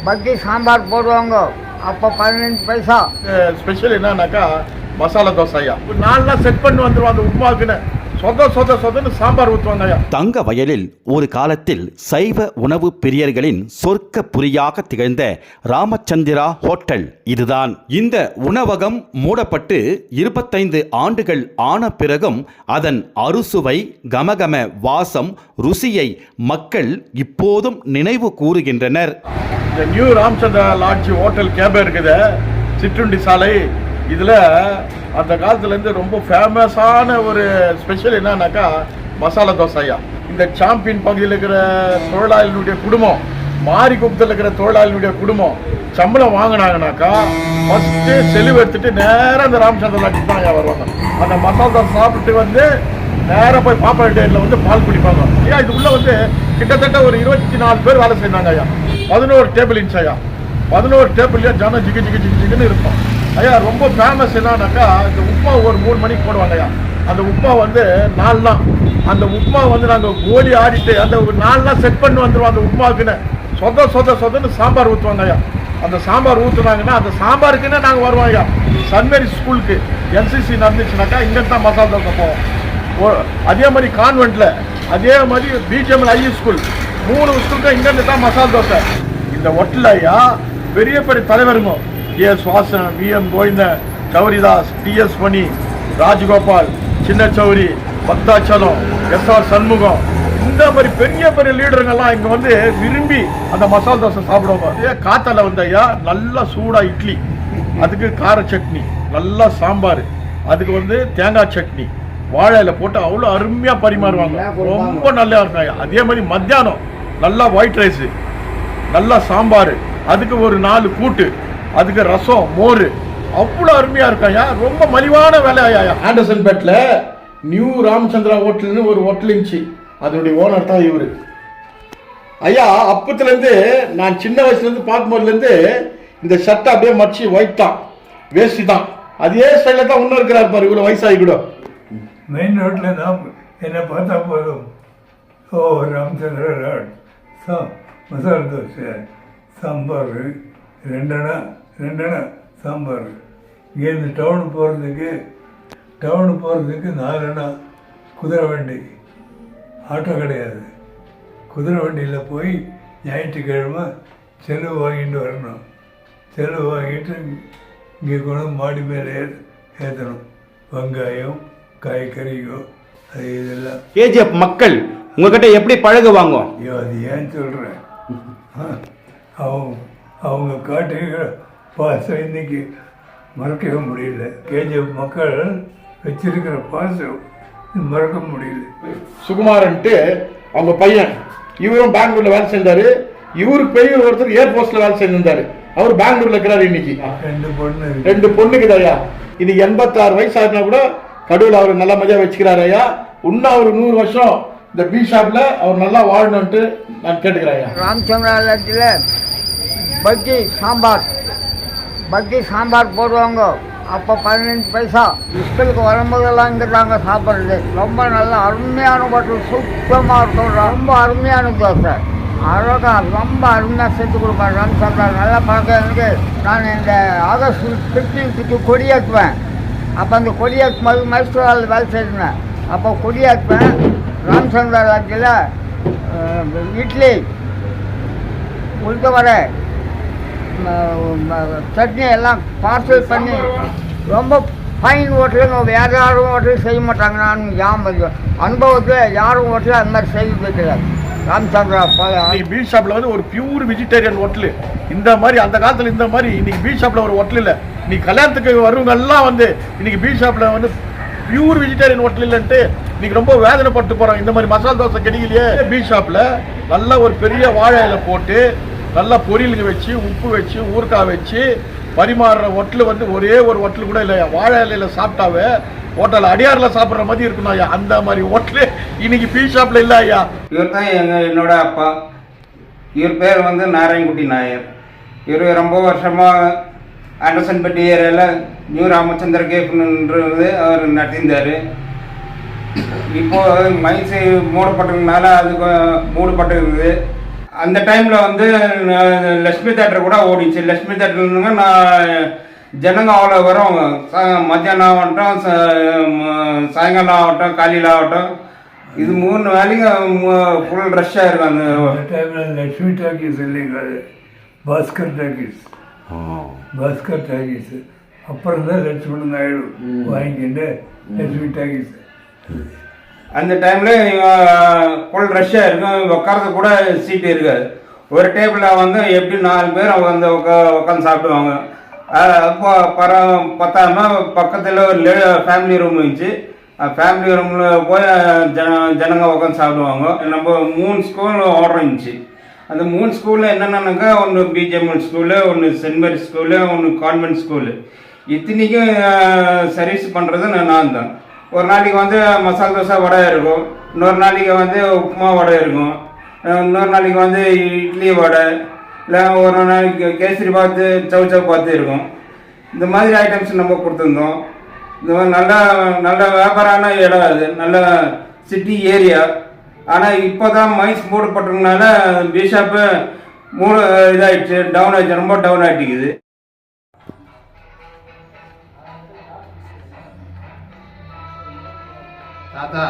பஜ்ஜி சாம்பார் போடுவாங்க. அப்போ 15 பைசா. ஸ்பெஷல் என்னன்னாக்கா மசாலா தோசை ஐயா. ஒரு 4 நாள் செட் பண்ணி வந்துடுவோம் அந்த உப்புமாவுக்குன்னு. சொதன்னு சாம்பார் ஊற்றுவாங்க ஐயா. தங்க வயலில் ஒரு காலத்தில் சைவ உணவு பிரியர்களின் சொர்க்க புரியாக திகழ்ந்த ராமச்சந்திரா ஹோட்டல் இதுதான். இந்த உணவகம் மூடப்பட்டு 25 ஆண்டுகள் ஆன பிறகும் அதன் அறுசுவை கமகம வாசம் ருசியை மக்கள் இப்போதும் நினைவு கூறுகின்றனர். இந்த நியூ ராமச்சந்திரா லாட்ஜ் ஹோட்டல் கேபே இருக்குது, சிற்றுண்டி சாலை. இதில் அந்த காலத்துலேருந்து ரொம்ப ஃபேமஸான ஒரு ஸ்பெஷல் என்னன்னாக்கா மசாலா தோசை ஐயா. இந்த சாம்பியன் பகுதியில் இருக்கிற தொழிலாளிகளுடைய குடும்பம், மாரிக்குப்பத்தில் இருக்கிற தொழிலாளிகளுடைய குடும்பம் சம்பளம் வாங்கினாங்கனாக்கா ஃபஸ்ட்டு செலவு எடுத்துட்டு நேராக இந்த ராமச்சந்திரா லாட்ஜ் தான் ஐயா வருவாங்க. அந்த மசாலா தோசை சாப்பிட்டு வந்து நேராக போய் பாப்பா டேட்டில் வந்து பால் குடிப்பாங்க ஐயா. இது உள்ள வந்து கிட்டத்தட்ட ஒரு 24 பேர் வேலை செய்தாங்க ஐயா. 11 டேபிள் இன்ச் ஐயா. 11 டேபிள்லேயே ஜனம் ஜிகுன்னு இருக்கும் ஐயா. ரொம்ப ஃபேமஸ் என்னன்னாக்கா இந்த உப்புமா ஒரு 3 மணிக்கு போடுவாங்க ஐயா. அந்த உப்புமா வந்து 4 நாள் அந்த உப்புமா வந்து நாங்கள் கோலி ஆடிட்டு அந்த ஒரு 4 நாள் செட் பண்ணி வந்துடுவோம் அந்த உப்புமாவுக்குன்னு. சொதன்னு சாம்பார் ஊற்றுவாங்க ஐயா. அந்த சாம்பார் ஊற்றுனாங்கன்னா அந்த சாம்பாருக்குன்னு நாங்கள் வருவோம் ஐயா. சன்மேரி ஸ்கூலுக்கு என்சிசி நடந்துச்சுனாக்கா இங்கே தான் மசாலா தோசை போவோம். அதே மாதிரி கான்வென்ட்டில், அதே மாதிரி பிஜிஎம்எல் ஐஇ ஸ்கூல் 3 ஸ்கூலுக்கும் இங்கேருந்து தான் மசாலா தோசை. இந்த ஹோட்டல் ஐயா பெரிய பெரிய தலைவருங்க, S Vasan, VM Govindan, Sauridas, TS Mani, Rajagopal, சின்ன சௌரி, பக்தாச்சலம், எஸ்ஆர் சண்முகம், இந்த மாதிரி பெரிய பெரிய லீடருங்கெல்லாம் இங்கே வந்து விரும்பி அந்த மசாலா தோசை சாப்பிடுவாங்க. காத்தால வந்து ஐயா நல்லா சூடாக இட்லி, அதுக்கு கார சட்னி, நல்லா சாம்பார், அதுக்கு வந்து தேங்காய் சட்னி, வாழையில போட்டு அவ்வளோ அருமையாக பரிமாறுவாங்க. ரொம்ப நல்லா இருக்கும் ஐயா. அதே மாதிரி மத்தியானம் நல்லா ஒயிட் ரைஸு, நல்லா சாம்பார், அதுக்கு ஒரு 4 கூட்டு, அதுக்கு ரசம், மோர், அவ்வளோ அருமையாக இருக்கும் ஐயா. ரொம்ப மலிவான வேலை ஐயா. ஆண்டர்சன் பேட்டில் நியூ ராமச்சந்திரா ஹோட்டல்னு ஒரு ஹோட்டல் இருந்துச்சு, அதனுடைய ஓனர் தான் இவர் ஐயா. அப்பத்துலேருந்து நான் சின்ன வயசுலேருந்து பார்க்கும்போதுலேருந்து இந்த ஷர்ட்டை அப்படியே மடிச்சு ஒயிட் தான், வேஷ்டி தான், அதே ஸ்டைலில் தான் இன்னும் இருக்கிறார் பாரு இவ்வளோ வயசாகி கூட. மெயின் ரோட்டில் தான் என்னை பார்த்தா போதும், ஓ ராமச்சந்திரா லாட்ஜ், மசாலா தோசை, சாம்பார், 2 அணை சாம்பார். இங்கேருந்து டவுனுக்கு போகிறதுக்கு 4 அணை குதிரை வண்டி, ஆட்டோ கிடையாது. குதிரை வண்டியில் போய் ஞாயிற்றுக்கிழமை செலவு வாங்கிட்டு வரணும். செலவு வாங்கிட்டு இங்கே கொண்டு மாடி மேலே ஏற்றணும். வெங்காயம், காய்கறியோ அது இதெல்லாம். கேஜிஎஃப் மக்கள் உங்ககிட்ட எப்படி பழகுவாங்க? ஐயோ அது ஏன் சொல்கிறேன், அவங்க காட்டுகிற பாசம் இன்னைக்கு மறக்கவே முடியல. கேஜிஎஃப் மக்கள் வச்சிருக்கிற பாசம் மறக்க முடியல. சுகுமாரன்ட்டு அவங்க பையன், இவரும் பெங்களூர்ல வேலை செஞ்சாரு. இவரு பெரிய ஒருத்தர் ஏர்போர்ட்ஸ்ல வேலை செஞ்சிருந்தாரு, அவர் பெங்களூர்ல இருக்கிறாரு. இன்னைக்கு 2 பொண்ணுக்கு ஐயா. இன்னைக்கு 86 வயசு ஆகினா கூட கடவுள் அவர் நல்ல மஜா வச்சுக்கிறாரு ஐயா. இன்னும் அவர் 100 வருஷம் இந்த பீ ஷாப்ல அவர் நல்லா வாழணும்ட்டு நான் கேட்டுக்கிறேன் ஐயா. ராமச்சந்திரா லாட்ஜில் பஜ்ஜி சாம்பார் போடுவாங்க. அப்போ 15 பைசா. ஸ்கூலுக்கு வரும்போதெல்லாம் இங்கே தாங்க சாப்பிட்றது. ரொம்ப நல்லா அருமையான ஹோட்டல், சுத்தமாக இருக்கும். ரொம்ப அருமையான தோசை, அழகா ரொம்ப அருமையாக செஞ்சு கொடுப்பேன். ராமச்சந்திரா நல்ல பழக்கம் எனக்கு. நான் இந்த ஆகஸ்ட் 15க்கு கொடியேற்றுவேன். அப்போ அந்த கொடியேற்றும் போது மைசூரால் வேலை செய்திருந்தேன். அப்போ கொடியேற்றுவேன். ராமச்சந்திரா லாட்ஜில் இட்லி, உளுத்த வடை, சட்னி எல்லாம் பார்சல் பண்ணி ரொம்ப ஃபைன் ஹோட்டலுங்க. வேறு யாரும் ஹோட்டலும் செய்ய மாட்டாங்க. நான் அனுபவத்தில் யாரும் ஹோட்டலில் அந்த மாதிரி செய்து வைக்கிறாங்க. ராமச்சந்திரா பீ ஷாப்ல வந்து ஒரு பியூர் வெஜிடேரியன் ஹோட்டலு. இந்த மாதிரி அந்த காலத்தில் இந்த மாதிரி இன்னைக்கு பீ ஷாப்ல ஒரு ஹோட்டல் இல்லை. இன்னைக்கு கல்யாணத்துக்கு வருவங்க எல்லாம் வந்து இன்னைக்கு பீ ஷாப்ல வந்து பியூர் வெஜிடேரியன் ஹோட்டல் இல்லைன்ட்டு இன்னைக்கு ரொம்ப வேதனைப்பட்டு போறாங்க. இந்த மாதிரி மசாலா தோசை கிடைக்கலையே. பீ ஷாப்ல நல்லா ஒரு பெரிய வாழை இலை போட்டு நல்லா பொரியலுங்க வச்சு, உப்பு வச்சு, ஊறுக்காய் வச்சு பரிமாறுற ஹோட்டல் வந்து ஒரே ஒரு ஹோட்டல் கூட இல்லையா. வாழை இலையில சாப்பிட்டாவே ஹோட்டல் அடியாரில் சாப்பிட்ற மாதிரி இருக்கணும் ஐயா. அந்த மாதிரி ஹோட்டலு இன்னைக்கு பீ ஷாப்ல இல்லை ஐயா. இவர் தான் என்னோட அப்பா. இவர் பேர் வந்து நாராயணகுட்டி நாயர். இவர் ரொம்ப வருஷமாக ஆண்டர்சன்பட்டி ஏரியாவில் நியூ ராமச்சந்திர கேஃப்ன்றது அவர் நடத்தியிருந்தார். இப்போது மைன்ஸ் மூடப்பட்டிருந்தனால அது மூடப்பட்டிருக்குது. அந்த டைமில் வந்து லக்ஷ்மி தேட்டர் கூட ஓடிச்சு. லக்ஷ்மி தேட்டர்னுங்க நான் ஜனங்க அவ்வளோ வரும். மத்தியானம் ஆகட்டும், சாயங்காலம் ஆகட்டும், காலையில் ஆகட்டும், இது 3 வேலையும் ஃபுல் ரஷ்ஷாக இருக்கும். அந்த டைமில் லக்ஷ்மி டாக்கீஸ் இல்லைங்க, பாஸ்கர் டாக்கீஸ். பாஸ்கர் டாக்கீஸ் அப்புறம் தான் லட்சுமணன் நாயுடு வாங்கிட்டு லக்ஷ்மி டாக்கீஸ். அந்த டைமில் ஃபுல் ரஷ்ஷாக இருக்கும். உட்காரது கூட சீட்டு இருக்காது. ஒரு டேபிளில் வந்து எப்படி 4 பேர் வந்து உட்காந்து சாப்பிடுவாங்க. அப்போ பத்தாம பக்கத்தில் ஒரு ஃபேமிலி ரூம் இருந்துச்சு. ஃபேமிலி ரூமில் போய் ஜனங்க உட்காந்து சாப்பிடுவாங்க. நம்ம 3 ஸ்கூல் ஆர்டர் இருந்துச்சு. அந்த 3 ஸ்கூலில் என்னென்னாக்கா, ஒன்று பிஜிஎம்எல் ஸ்கூலு, ஒன்று சென்ட் மேரி ஸ்கூலு, ஒன்று கான்வென்ட் ஸ்கூலு. இத்தனைக்கும் சர்வீஸ் பண்ணுறது நான் தான். ஒரு நாளைக்கு வந்து மசாலா தோசை வடை இருக்கும், இன்னொரு நாளைக்கு வந்து உப்புமா வடை இருக்கும், இன்னொரு நாளைக்கு வந்து இட்லி வடை, இல்லை ஒரு நாளைக்கு கேசரி பாத்து, சவு பாத்து இருக்கும். இந்த மாதிரி ஐட்டம்ஸ் நம்ம கொடுத்துருந்தோம். இந்த மாதிரி நல்ல வியாபாரமான இடம் அது, நல்ல சிட்டி ஏரியா. ஆனால் இப்போ தான் மைஸ் மூடப்பட்டதுனால பிஷாப்பு இதாகிடுச்சு, டவுன் ஆகிடுச்சு, ரொம்ப டவுன் ஆகிட்டுக்குது. தாத்தா